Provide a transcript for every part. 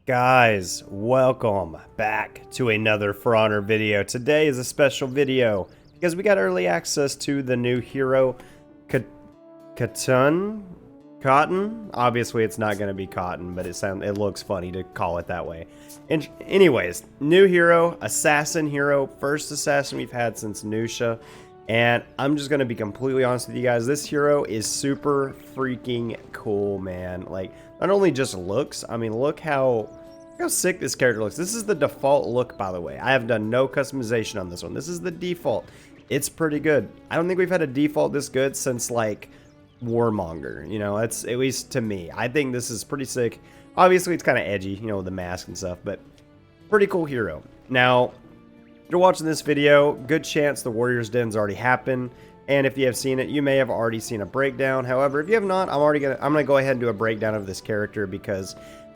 Guys, welcome back to another For Honor video. Today is a special video because we got early access to the new hero, Khatun? Obviously, it's not going to be cotton, but it looks funny to call it that way. And anyways, new hero, assassin hero, first assassin we've had since Nusha. And I'm just going to be completely honest with you guys. This hero is super freaking cool, man. Like, not only just looks, I mean, look how sick this character looks. This is the default look, by the way. I have done no customization on this one. This is the default. It's pretty good. I don't think we've had a default this good since, like, Warmonger. You know, that's at least to me. I think this is pretty sick. Obviously, it's kind of edgy, you know, with the mask and stuff, but pretty cool hero. Now, if you're watching this video, good chance the Warrior's Den's already happened. And if you have seen it, you may have already seen a breakdown. However, if you have not, I'm gonna go ahead and do a breakdown of this character because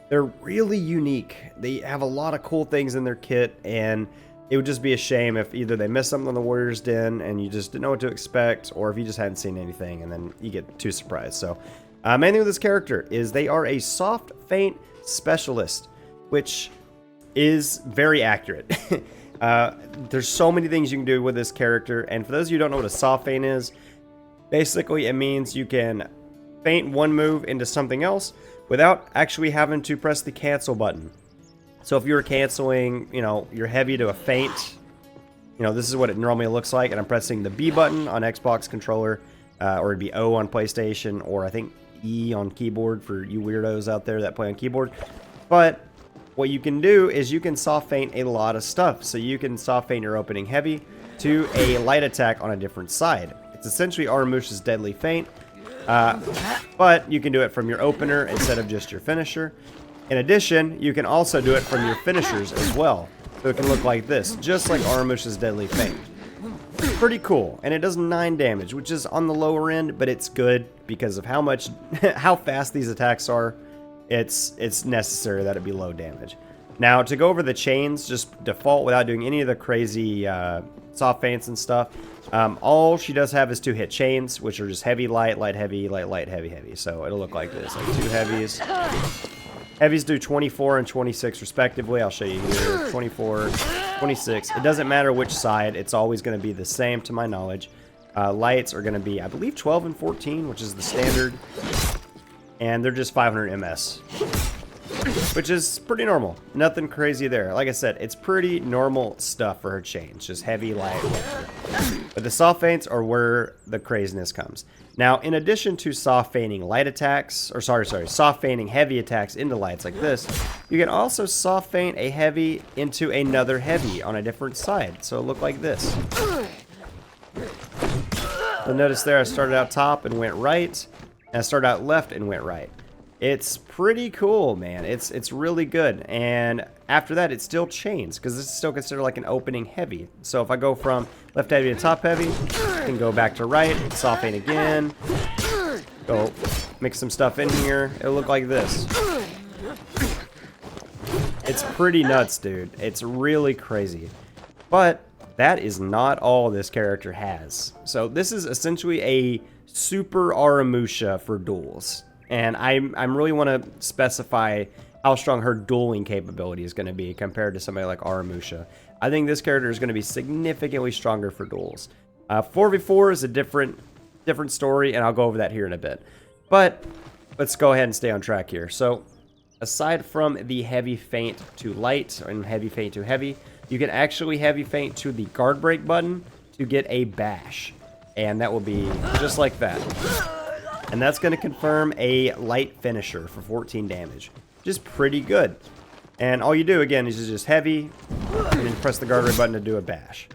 they're really unique. They have a lot of cool things in their kit, and it would just be a shame if either they missed something on the Warrior's Den and you just didn't know what to expect, or if you just hadn't seen anything and then you get too surprised. So, main thing with this character is they are a soft feint specialist, which is very accurate. There's so many things you can do with this character, and for those of you who don't know what a soft feint is, basically it means you can feint one move into something else without actually having to press the cancel button. So if you're canceling, you know, your heavy to a feint, you know, this is what it normally looks like, and I'm pressing the B button on Xbox controller, or it'd be O on PlayStation, or I think E on keyboard for you weirdos out there that play on keyboard. But what you can do is you can soft feint a lot of stuff. So you can soft feint your opening heavy to a light attack on a different side. It's essentially Aramusha's deadly feint, but you can do it from your opener instead of just your finisher. In addition, you can also do it from your finishers as well. So it can look like this, just like Aramusha's deadly feint. Pretty cool, and it does 9 damage, which is on the lower end, but it's good because of how fast these attacks are. It's necessary that it be low damage. Now, to go over the chains, just default without doing any of the crazy soft feints and stuff, all she does have is 2-hit chains, which are just heavy, light, light, heavy, light, light, heavy, heavy. So it'll look like this, like 2 heavies. Heavies do 24 and 26 respectively. I'll show you here, 24, 26. It doesn't matter which side. It's always going to be the same to my knowledge. Lights are going to be, I believe, 12 and 14, which is the standard. And they're just 500 MS, which is pretty normal. Nothing crazy there. Like I said, it's pretty normal stuff for her chains, just heavy, light, whatever. But the soft feints are where the craziness comes. Now, in addition to soft feinting light attacks, or soft feinting heavy attacks into lights like this, you can also soft feint a heavy into another heavy on a different side. So it'll look like this. You'll notice there I started out top and went right. And I started out left and went right. It's pretty cool, man. It's really good. And after that, it still chains, because this is still considered like an opening heavy. So if I go from left heavy to top heavy, I can go back to right, soft feint again, go mix some stuff in here. It'll look like this. It's pretty nuts, dude. It's really crazy. But that is not all this character has. So this is essentially a super Aramusha for duels, and I really want to specify how strong her dueling capability is going to be compared to somebody like Aramusha. I think this character is going to be significantly stronger for duels. 4v4 is a different story, and I'll go over that here in a bit. But let's go ahead and stay on track here. So aside from the heavy feint to light and heavy feint to heavy, you can actually heavy feint to the guard break button to get a bash. And that will be just like that. And that's going to confirm a light finisher for 14 damage. Just pretty good. And all you do, again, is just heavy, and then press the guard button to do a bash.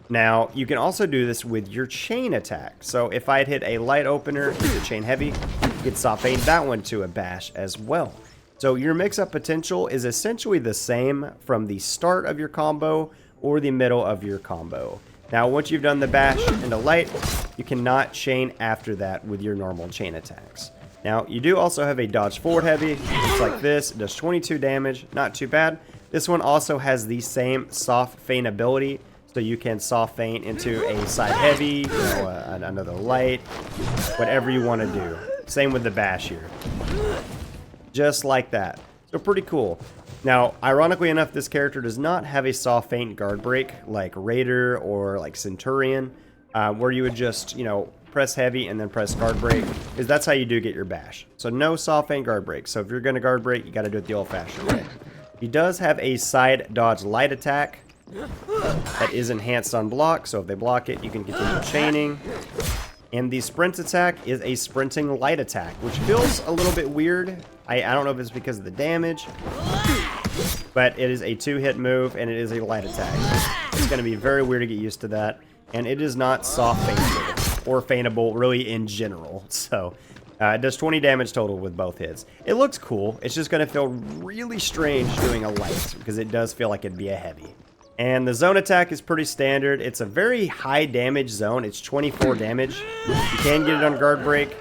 Now, you can also do this with your chain attack. So if I had hit a light opener, the chain heavy, you could soft feint that one to a bash as well. So your mix-up potential is essentially the same from the start of your combo or the middle of your combo. Now, once you've done the bash into light, you cannot chain after that with your normal chain attacks. Now, you do also have a dodge forward heavy. It's like this. It does 22 damage. Not too bad. This one also has the same soft feint ability. So you can soft feint into a side heavy, you know, another light, whatever you want to do. Same with the bash here. Just like that. So pretty cool. Now, ironically enough, this character does not have a soft feint guard break like Raider or like Centurion, where you would just, you know, press heavy and then press guard break, because that's how you do get your bash. So no soft feint guard break. So if you're going to guard break, you got to do it the old-fashioned way. He does have a side dodge light attack that is enhanced on block, so if they block it, you can continue chaining. And the sprint attack is a sprinting light attack, which feels a little bit weird. I don't know if it's because of the damage, but it is a 2-hit move, and it is a light attack. It's going to be very weird to get used to that, and it is not soft feintable or feintable really in general. So it does 20 damage total with both hits. It looks cool. It's just going to feel really strange doing a light, because it does feel like it'd be a heavy. And the zone attack is pretty standard. It's a very high damage zone. It's 24 damage. You can get it on guard break.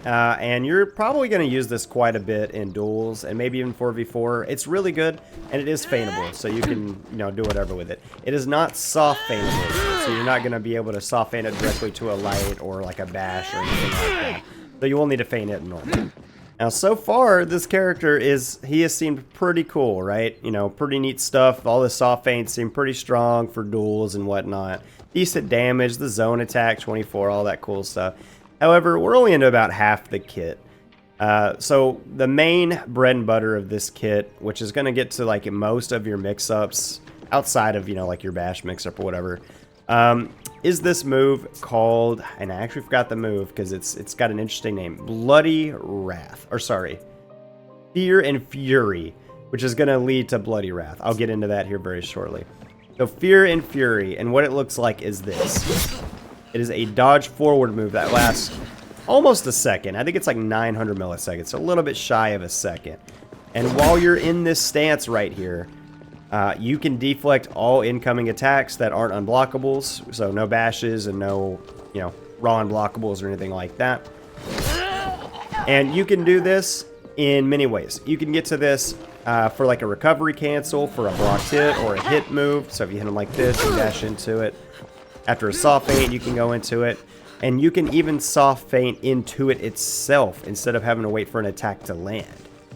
And you're probably going to use this quite a bit in duels and maybe even 4v4. It's really good, and it is feintable, so you can, you know, do whatever with it. It is not soft feintable, so you're not going to be able to soft feint it directly to a light or like a bash or anything like that. So you will need to feint it normal. Now, so far, this character he has seemed pretty cool, right? You know, pretty neat stuff. All the soft feints seem pretty strong for duels and whatnot. Decent damage, the zone attack, 24, all that cool stuff. However, we're only into about half the kit. So the main bread and butter of this kit, which is going to get to like most of your mix-ups, outside of, you know, like your bash mix-up or whatever, is this move called, and I actually forgot the move because it's got an interesting name, Bloody Wrath, or sorry, Fear and Fury, which is going to lead to Bloody Wrath. I'll get into that here very shortly. So Fear and Fury, and what it looks like is this. It is a dodge forward move that lasts almost a second. I think it's like 900 milliseconds, so a little bit shy of a second. And while you're in this stance right here, you can deflect all incoming attacks that aren't unblockables, so no bashes and no, you know, raw unblockables or anything like that. And you can do this in many ways. You can get to this for like a recovery cancel for a blocked hit or a hit move. So if you hit them like this, you dash into it. After a soft feint, you can go into it. And you can even soft feint into it itself instead of having to wait for an attack to land.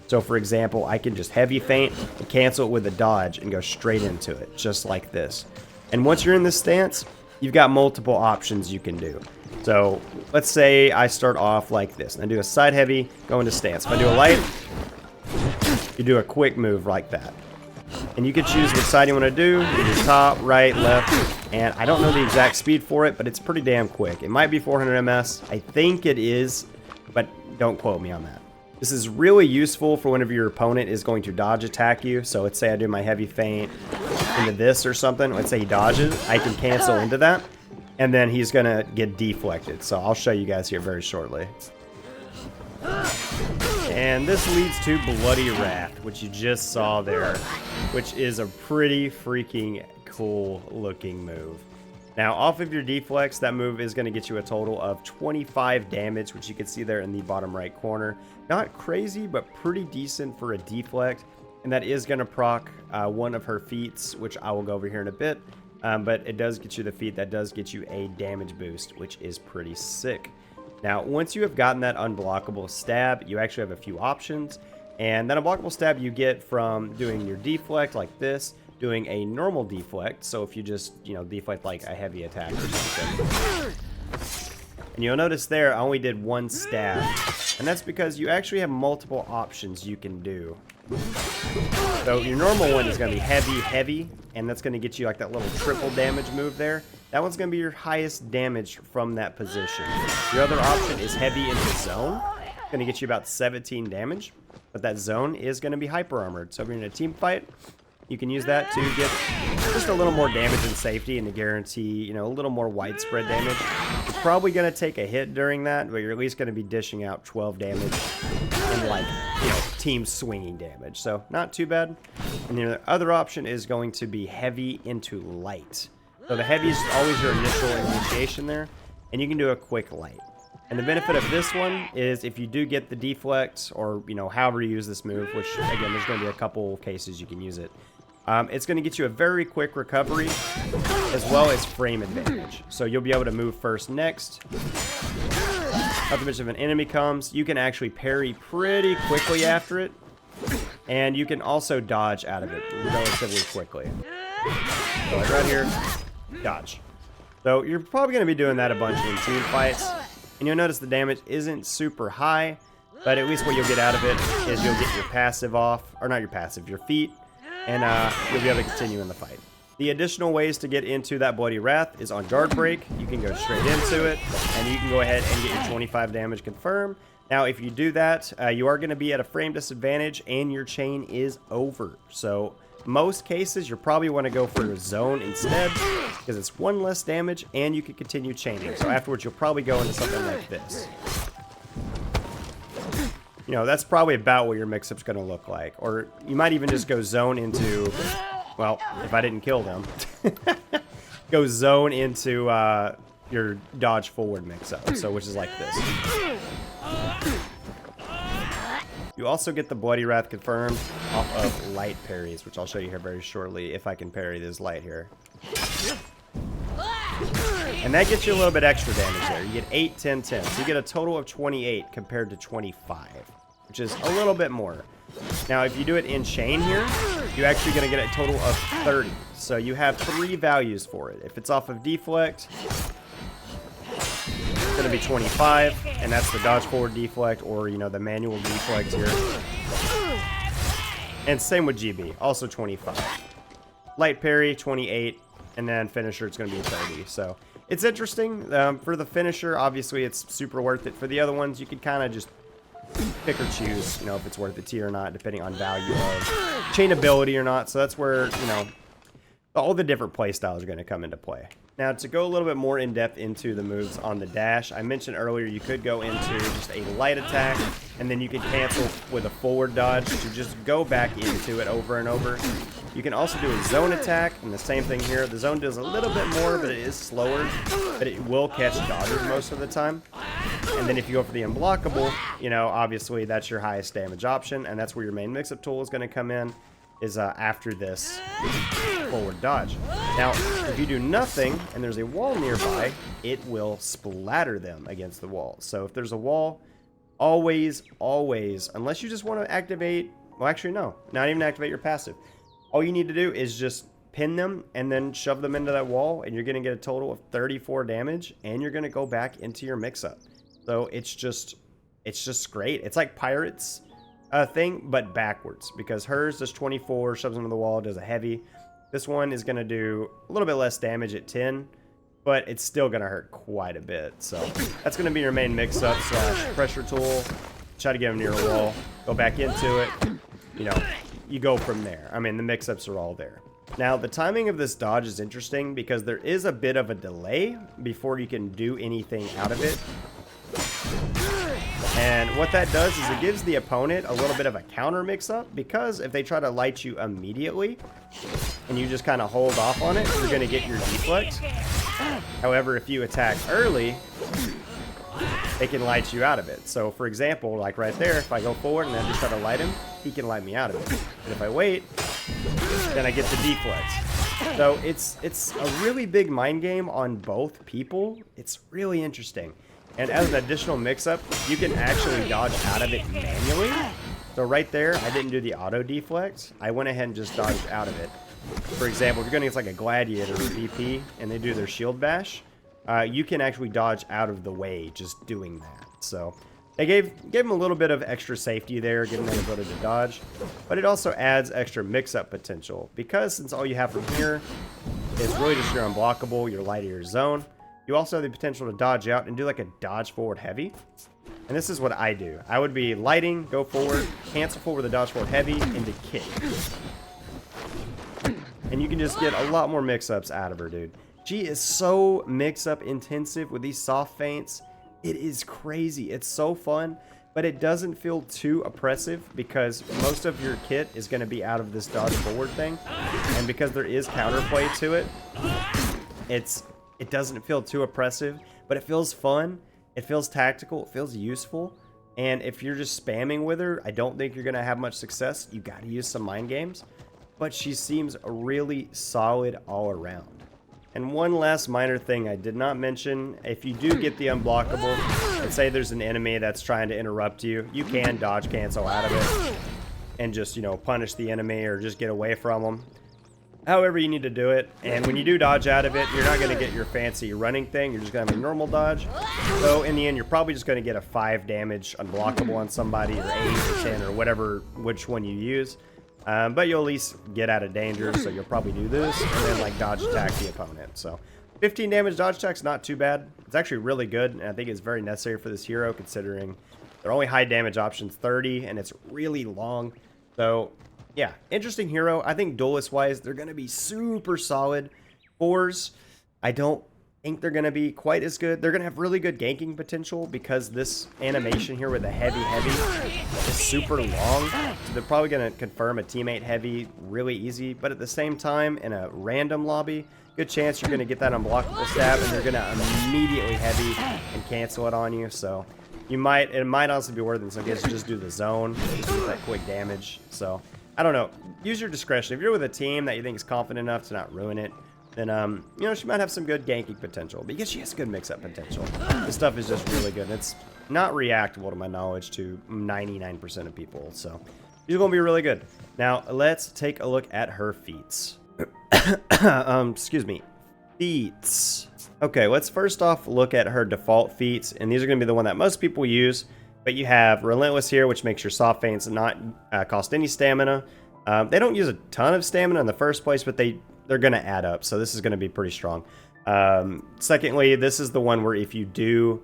So for example, I can just heavy feint and cancel it with a dodge and go straight into it, just like this. And once you're in this stance, you've got multiple options you can do. So let's say I start off like this, and I do a side heavy, go into stance. If I do a light, you do a quick move like that. And you can choose which side you want to do. You do top, right, left, and I don't know the exact speed for it, but it's pretty damn quick. It might be 400 ms. I think it is, but don't quote me on that. This is really useful for whenever your opponent is going to dodge attack you. So let's say I do my heavy feint into this or something. Let's say he dodges. I can cancel into that, and then he's going to get deflected. So I'll show you guys here very shortly. And this leads to Bloody Wrath, which you just saw there, which is a pretty freaking cool looking move. Now, off of your deflects, that move is going to get you a total of 25 damage, which you can see there in the bottom right corner. Not crazy, but pretty decent for a deflect. And that is going to proc one of her feats, which I will go over here in a bit. But it does get you the feat that does get you a damage boost, which is pretty sick. Now, once you have gotten that unblockable stab, you actually have a few options. And that unblockable stab you get from doing your deflect like this, doing a normal deflect. So if you just, you know, deflect like a heavy attack or something. And you'll notice there I only did one stab. And that's because you actually have multiple options you can do. So your normal one is going to be heavy, heavy, and that's going to get you like that little triple damage move there. That one's going to be your highest damage from that position. Your other option is heavy into zone. It's going to get you about 17 damage, but that zone is going to be hyper armored. So if you're in a team fight, you can use that to get just a little more damage and safety and to guarantee, you know, a little more widespread damage. You're probably going to take a hit during that, but you're at least going to be dishing out 12 damage and like, you know, team swinging damage. So not too bad. And the other option is going to be heavy into light. So the heavy is always your initial initiation there, and you can do a quick light. And the benefit of this one is if you do get the deflect or, you know, however you use this move, which again, there's going to be a couple cases you can use it. It's going to get you a very quick recovery as well as frame advantage. So you'll be able to move first next. Not to mention if an enemy comes, you can actually parry pretty quickly after it. And you can also dodge out of it relatively quickly. So like right here, dodge. So you're probably going to be doing that a bunch in team fights. And you'll notice the damage isn't super high, but at least what you'll get out of it is you'll get your passive off, or not your passive, your feat, and you'll be able to continue in the fight. The additional ways to get into that Bloody Wrath is on guard break. You can go straight into it, and you can go ahead and get your 25 damage confirmed. Now, if you do that, you are going to be at a frame disadvantage, and your chain is over. So, most cases, you probably want to go for a zone instead, because it's one less damage, and you can continue chaining. So afterwards, you'll probably go into something like this. You know, that's probably about what your mix-up's going to look like. Or you might even just go zone into... Well, if I didn't kill them, go zone into your dodge forward mix-up, so which is like this. You also get the Bloody Wrath confirmed off of light parries, which I'll show you here very shortly if I can parry this light here. And that gets you a little bit extra damage there. You get 8, 10, 10. So you get a total of 28 compared to 25, which is a little bit more. Now, if you do it in chain here, you're actually going to get a total of 30. So you have 3 values for it. If it's off of deflect, it's going to be 25, and that's the dodge forward deflect, or, you know, the manual deflect here. And same with GB, also 25. Light parry, 28, and then finisher, it's going to be 30. So it's interesting. For the finisher, obviously, it's super worth it. For the other ones, you could kind of just pick or choose, you know, if it's worth it to you or not, depending on value of chain ability or not. So that's where, you know, all the different play styles are going to come into play. Now, to go a little bit more in depth into the moves on the dash, I mentioned earlier you could go into just a light attack, and then you can cancel with a forward dodge to just go back into it over and over. You can also do a zone attack, and the same thing here. The zone does a little bit more, but it is slower, but it will catch dodgers most of the time. And then if you go for the unblockable, you know, obviously that's your highest damage option, and that's where your main mix-up tool is going to come in, is after this forward dodge. Now, if you do nothing, and there's a wall nearby, it will splatter them against the wall. So if there's a wall, always, unless you just want to activate, well, actually, no, not even activate your passive. All you need to do is just pin them and then shove them into that wall, and you're going to get a total of 34 damage, and you're going to go back into your mix-up. So it's just great. It's like Pirates thing, but backwards, because hers does 24, shoves them into the wall, does a heavy. This one is going to do a little bit less damage at 10, but it's still going to hurt quite a bit. So that's going to be your main mix-up / pressure tool. Try to get them near a wall, go back into it, you know, you go from there. I mean, the mix-ups are all there. Now, the timing of this dodge is interesting because there is a bit of a delay before you can do anything out of it. And what that does is it gives the opponent a little bit of a counter mix-up, because if they try to light you immediately and you just kind of hold off on it, you're going to get your deflect. However, if you attack early, they can light you out of it. So, for example, like right there, if I go forward and then just try to light him, he can light me out of it. And if I wait, then I get the deflect. So it's a really big mind game on both people. It's really interesting. And as an additional mix-up, you can actually dodge out of it manually. So right there, I didn't do the auto deflect. I went ahead and just dodged out of it. For example, if you're going against like a gladiator or VP and they do their shield bash, you can actually dodge out of the way just doing that. So they gave him a little bit of extra safety there, giving them the ability to dodge. But it also adds extra mix-up potential, because since all you have from here is really just your unblockable, your light, or your zone, you also have the potential to dodge out and do like a dodge forward heavy. And this is what I do. I would be lighting, go forward, cancel forward with a dodge forward heavy, into kick. And you can just get a lot more mix-ups out of her, dude. She is so mix-up intensive with these soft feints. It is crazy. It's so fun, but it doesn't feel too oppressive because most of your kit is going to be out of this dodge forward thing. And because there is counterplay to it, it doesn't feel too oppressive, but it feels fun. It feels tactical. It feels useful. And if you're just spamming with her, I don't think you're going to have much success. You got to use some mind games. But she seems really solid all around. And one last minor thing I did not mention, if you do get the unblockable, and say there's an enemy that's trying to interrupt you, you can dodge cancel out of it. and just, you know, punish the enemy or just get away from them. However you need to do it. And when you do dodge out of it, you're not going to get your fancy running thing. You're just going to have a normal dodge. So in the end, you're probably just going to get a 5 damage unblockable on somebody, or 8 or 10 or whatever, which one you use. But you'll at least get out of danger. So you'll probably do this and then like dodge attack the opponent. So 15 damage dodge attack's not too bad. It's actually really good. And I think it's very necessary for this hero, considering their only high damage option's 30 and it's really long. So yeah, interesting hero. I think duelist-wise, they're going to be super solid. 4s, I don't think they're going to be quite as good. They're going to have really good ganking potential because this animation here with the heavy is super long. So they're probably going to confirm a teammate heavy really easy. But at the same time, in a random lobby, good chance you're going to get that unblockable stab and they're going to immediately heavy and cancel it on you. So it might also be worth it in some cases to just do the zone, just get that quick damage. So I don't know. Use your discretion. If you're with a team that you think is confident enough to not ruin it, then, you know, she might have some good ganking potential because she has good mix-up potential. This stuff is just really good. It's not reactable, to my knowledge, to 99% of people. So she's going to be really good. Now, let's take a look at her feats. Excuse me. Feats. Okay, let's first off look at her default feats. And these are going to be the one that most people use. But you have Relentless here, which makes your soft feints not cost any stamina. They don't use a ton of stamina in the first place, but they're going to add up. So this is going to be pretty strong. Secondly, this is the one where if you do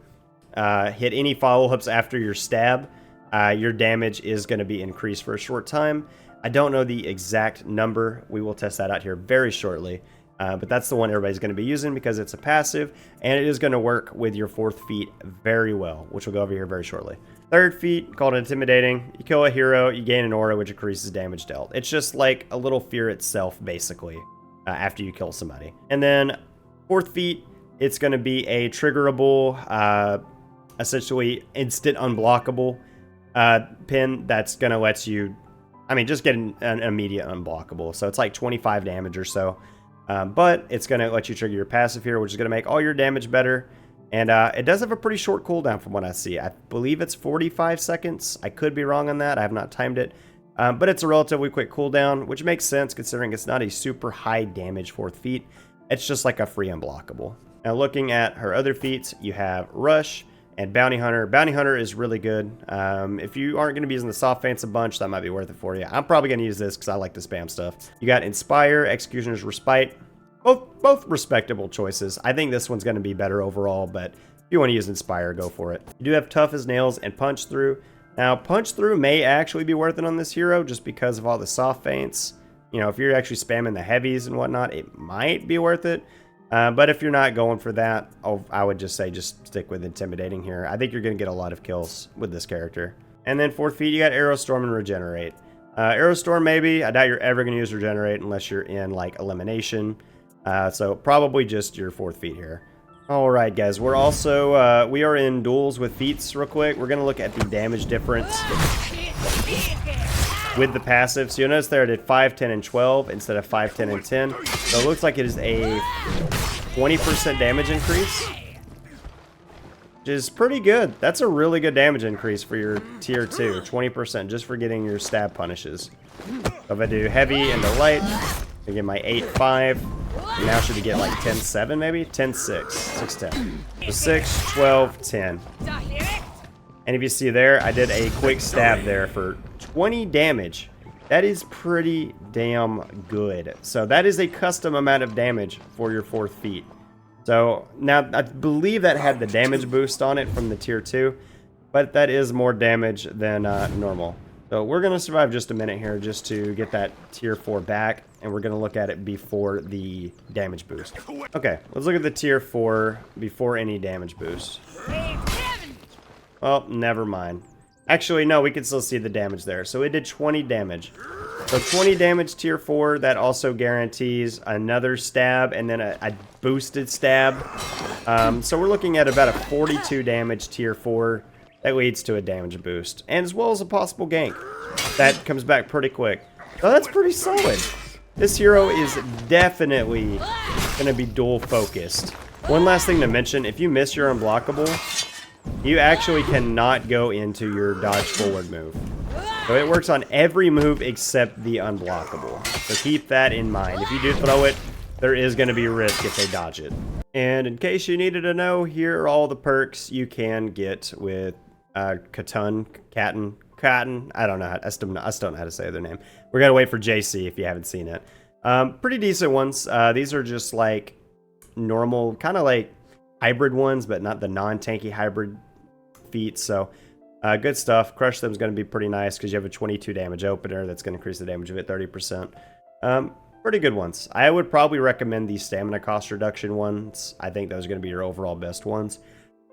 hit any follow-ups after your stab, your damage is going to be increased for a short time. I don't know the exact number. We will test that out here very shortly. But that's the one everybody's going to be using because it's a passive, and it is going to work with your 4th feat very well, which we'll go over here very shortly. 3rd feat, called Intimidating. You kill a hero, you gain an aura, which increases damage dealt. It's just like a little fear itself, basically, after you kill somebody. And then 4th feat, it's going to be a triggerable, essentially instant unblockable pin that's going to let you, I mean, just get an immediate unblockable. So it's like 25 damage or so. But it's going to let you trigger your passive here, which is going to make all your damage better. And it does have a pretty short cooldown from what I see. I believe it's 45 seconds. I could be wrong on that. I have not timed it. But it's a relatively quick cooldown, which makes sense considering it's not a super high damage 4th feat. It's just like a free unblockable. Now looking at her other feats, you have Rush and Bounty Hunter. Bounty Hunter is really good. If you aren't going to be using the soft feints a bunch, that might be worth it for you. I'm probably going to use this because I like to spam stuff. You got Inspire, Executioner's Respite. Both respectable choices. I think this one's going to be better overall, but if you want to use Inspire, go for it. You do have Tough as Nails and Punch Through. Now, Punch Through may actually be worth it on this hero just because of all the soft feints. You know, if you're actually spamming the heavies and whatnot, it might be worth it. But if you're not going for that, I would just say just stick with Intimidating here. I think you're going to get a lot of kills with this character. And then 4th feat, you got Arrow Storm and Regenerate. Arrow Storm, maybe. I doubt you're ever going to use Regenerate unless you're in, like, Elimination. So probably just your 4th feat here. Alright guys, we're also, we are in duels with feats real quick. We're going to look at the damage difference with the passive. So you'll notice there it did 5, 10, and 12 instead of 5, 10, and 10. So it looks like it is a 20% damage increase, which is pretty good. That's a really good damage increase for your tier 2, 20% just for getting your stab punishes. So if I do heavy into light, I get my 8, 5. And now should we get like 10-7 maybe? 10-6. 6-10. So 6, 12, 10. And if you see there, I did a quick stab there for 20 damage. That is pretty damn good. So that is a custom amount of damage for your 4th feat. So now I believe that had the damage boost on it from the tier 2. But that is more damage than normal. So we're going to survive just a minute here just to get that tier 4 back. And we're going to look at it before the damage boost. Okay, let's look at the tier 4 before any damage boost. Well, never mind. Actually, no, we can still see the damage there. So it did 20 damage. So 20 damage tier 4, that also guarantees another stab and then a boosted stab. So we're looking at about a 42 damage tier 4. That leads to a damage boost. And as well as a possible gank. That comes back pretty quick. So that's pretty solid. This hero is definitely going to be dual focused. One last thing to mention, if you miss your unblockable, you actually cannot go into your dodge forward move. So it works on every move except the unblockable. So keep that in mind. If you do throw it, there is going to be a risk if they dodge it. And in case you needed to know, here are all the perks you can get with Khatun. I don't know. I still don't know how to say their name. We're going to wait for JC if you haven't seen it. Pretty decent ones. These are just like normal, kind of like hybrid ones, but not the non-tanky hybrid feats. So good stuff. Crush them is going to be pretty nice because you have a 22 damage opener that's going to increase the damage of it 30%. Pretty good ones. I would probably recommend the stamina cost reduction ones. I think those are going to be your overall best ones.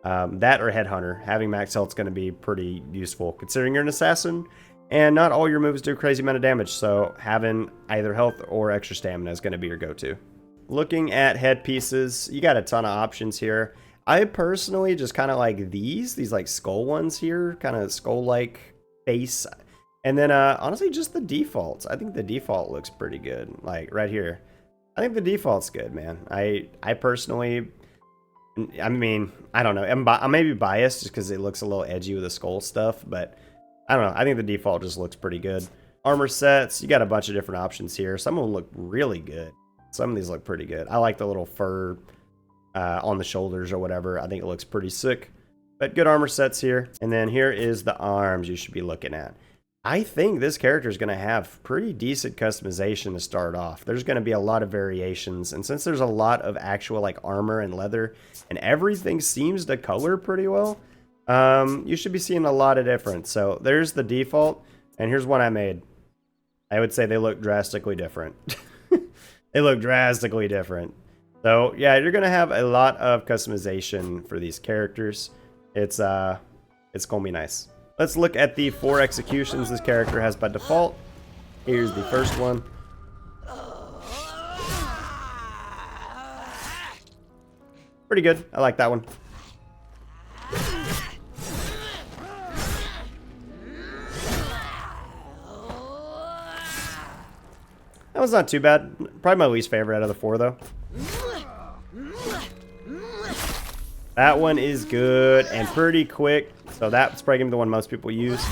That or Headhunter. Having max health is going to be pretty useful considering you're an assassin and not all your moves do a crazy amount of damage. So having either health or extra stamina is going to be your go-to. Looking at headpieces, you got a ton of options here. I personally just kind of like these like skull ones here, kind of skull-like face. And then honestly, just the defaults. I think the default looks pretty good. Like right here, I think the default's good, man. I personally, I mean, I don't know. I may be biased just because it looks a little edgy with the skull stuff, but I don't know. I think the default just looks pretty good. Armor sets, you got a bunch of different options here. Some of them look really good. Some of these look pretty good. I like the little fur on the shoulders or whatever. I think it looks pretty sick. But good armor sets here. And then here is the arms you should be looking at. I think this character is going to have pretty decent customization to start off. There's going to be a lot of variations. And since there's a lot of actual like armor and leather and everything seems to color pretty well, you should be seeing a lot of difference. So there's the default. And here's one I made. I would say they look drastically different. They look drastically different. So yeah, you're gonna have a lot of customization for these characters. It's gonna be nice. Let's look at the 4 executions this character has by default. Here's the first one. Pretty good. I like that one. That was not too bad. Probably my least favorite out of the 4, though. That one is good and pretty quick. So that's probably the one most people use.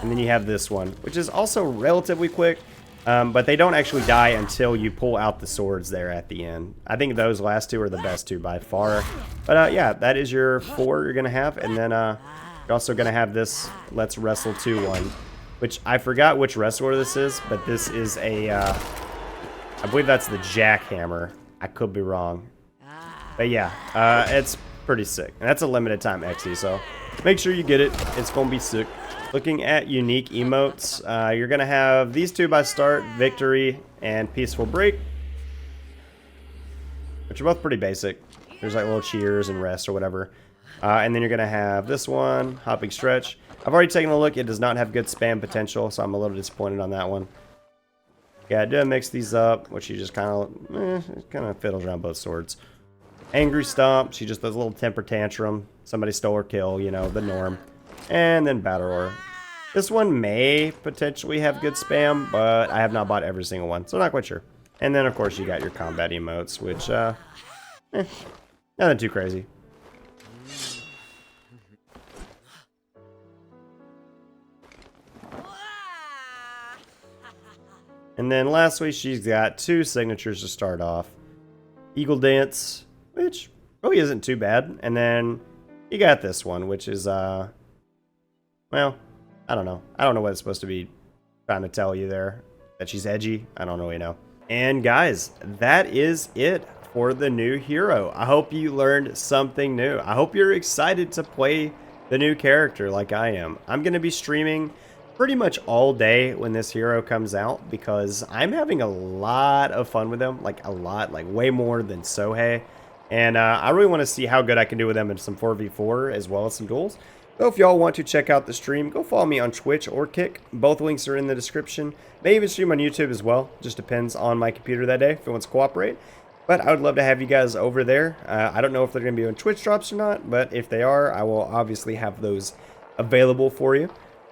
And then you have this one, which is also relatively quick. But they don't actually die until you pull out the swords there at the end. I think those last 2 are the best 2 by far. But yeah, that is your 4 you're going to have. And then you're also going to have this Let's Wrestle 2 one. Which I forgot which wrestler this is, but this is a, I believe that's the jackhammer. I could be wrong. But yeah, it's pretty sick. And that's a limited time XE, so make sure you get it. It's going to be sick. Looking at unique emotes, you're going to have these 2 by start, Victory and Peaceful Break. Which are both pretty basic. There's like little cheers and rest or whatever. And then you're going to have this one, Hopping Stretch. I've already taken a look. It does not have good spam potential, so I'm a little disappointed on that one. Yeah, I do mix these up, which you just kind of fiddles around both swords. Angry Stomp, she just does a little temper tantrum. Somebody stole her kill, you know, the norm. And then Battle Roar. This one may potentially have good spam, but I have not bought every single one, so I'm not quite sure. And then, of course, you got your combat emotes, which, nothing too crazy. And then lastly, she's got 2 signatures to start off. Eagle Dance, which really isn't too bad. And then you got this one, which is, well, I don't know. I don't know what it's supposed to be trying to tell you there. That she's edgy? I don't really know. And guys, that is it for the new hero. I hope you learned something new. I hope you're excited to play the new character like I am. I'm going to be streaming pretty much all day when this hero comes out because I'm having a lot of fun with him, like a lot, like way more than Sohei. And I really want to see how good I can do with them in some 4v4 as well as some duels. So if y'all want to check out the stream, go follow me on Twitch or Kick. Both links are in the description. May even stream on YouTube as well. Just depends on my computer that day if it wants to cooperate. But I would love to have you guys over there. I don't know if they're going to be on Twitch drops or not, but if they are, I will obviously have those available for you.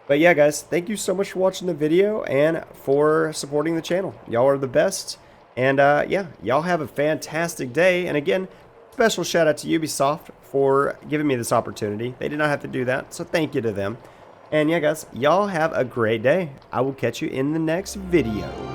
But yeah, guys, thank you so much for watching the video and for supporting the channel. Y'all are the best. And yeah, y'all have a fantastic day. And again, special shout out to Ubisoft for giving me this opportunity. They did not have to do that, so thank you to them. And yeah, guys, y'all have a great day. I will catch you in the next video.